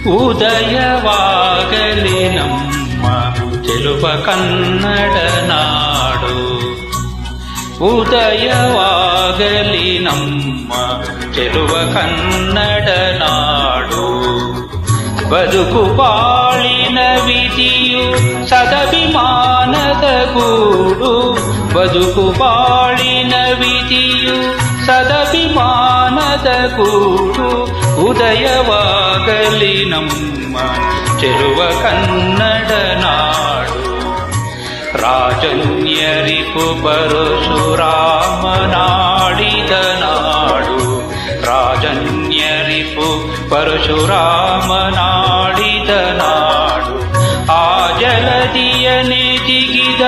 ಉದಯವಾಗಲಿ ನಮ್ಮ ಚೆಲುವ ಕನ್ನಡ ನಾಡು. ಉದಯವಾಗಲಿ ನಮ್ಮ ಚೆಲುವ ಕನ್ನಡ ನಾಡು. ಬದುಕು ಬಾಳಿನ ವಿಧಿಯು ಸದಭಿಮಾನದ ಗೂಡು. ಬದುಕು ಬಾಳಿನ ವಿಧಿಯು ಸದಭಿಮಾನದ ಗೂಡು. ಉದಯವಾಗಲಿ ನಮ್ಮ ಚೆಲುವ ಕನ್ನಡ ನಾಡು. ರಾಜನ್ಯರಿಗೂ ಪರಶುರಾಮನಾಡಿದ ನಾಡು. ರಾಜನ್ಯರಿಗೂ ಪರಶುರಾಮನಾಡಿದ ನಾಡು. ಆ ಜಲದಿಯನೆ ಜಿಗಿದ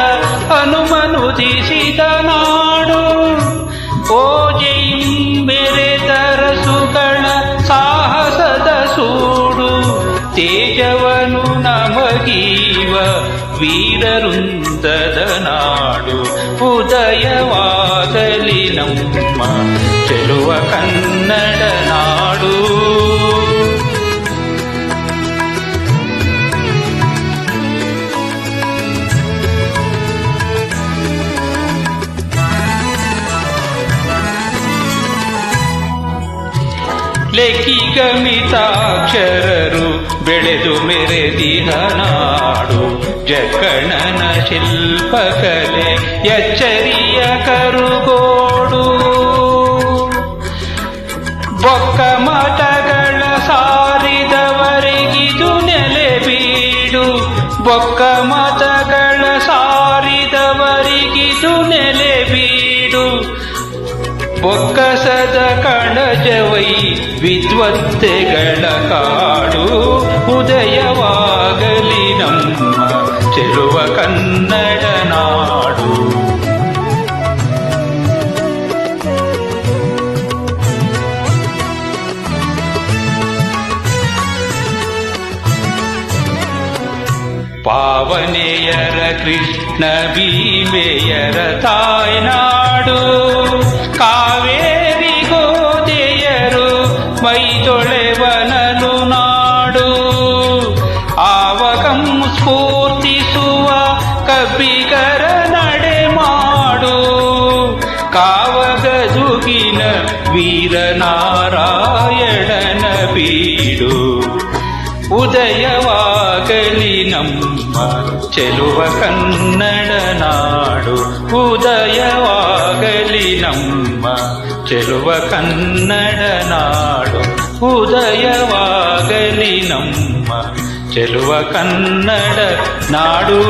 ಹನುಮನುದಿಸಿದ ನಾಡು. ಓಜೆಯಿಂ ಮೆರೆತರಸುಗಳ ಸಾಹಸದ ಸೂಡು. ತೇಜವನು ನಮಗೀವ ವೀರವೃಂದದ ನಾಡು. ಉದಯವಾಗಲಿ ನಮ್ಮ ಚೆಲುವ ಕನ್ನಡ ನಾಡು. ಲೆಕ್ಕಿಗಮಿತಾಕ್ಷರರು ಬೆಳೆದು ಮೆರೆದಿಹ ನಾಡು. ಜಕ್ಕಣನ ಶಿಲ್ಪಕಲೆ ಎಚ್ಚರಿಯ ಕರುಗೋಡು. ಬೊಕ್ಕ ಮತಗಳ ಸಾರಿದವರಿಗಿದು ನೆಲೆ ಬೀಡು. ಬೊಕ್ಕ ಮತಗಳ ಸಾರಿದವರಿಗಿದು ನೆಲೆ ಬೀಡು. ಬೊಕ್ಕಸದ ಕಣಜವೈ ವಿದ್ವತ್ತೆಗಳ ಕಾಡು. ಉದಯವಾಗಲಿ ನಮ್ಮ ಚೆಲುವ ಕನ್ನಡ ನಾಡು. ಪಾವನೆಯರ ಕೃಷ್ಣ ಭೀಮೆಯರ ತಾಯ್ನಾಡು. ಕಾವೇರಿ ಗೋದೆಯರು ಮೈ ತೊಳೆವನಲು ನಾಡು. ಆವಗಂ ಸ್ಫೂರ್ತಿಸುವ ಕಬ್ಬಿಗರ ನಡೆ ಮಾಡು. ಕಾವಗದುಗಿನ ವೀರನಾರಾಯಣನ ಬೀಡು. ಉದಯವಾಗಲಿ ನಮ್ಮ ಚೆಲುವ ಕನ್ನಡ ನಾಡು. ಉದಯವಾಗಲಿ ನಮ್ಮ ಚೆಲುವ ಕನ್ನಡ ನಾಡು. ಉದಯವಾಗಲಿ ನಮ್ಮ ಚೆಲುವ ಕನ್ನಡ ನಾಡು.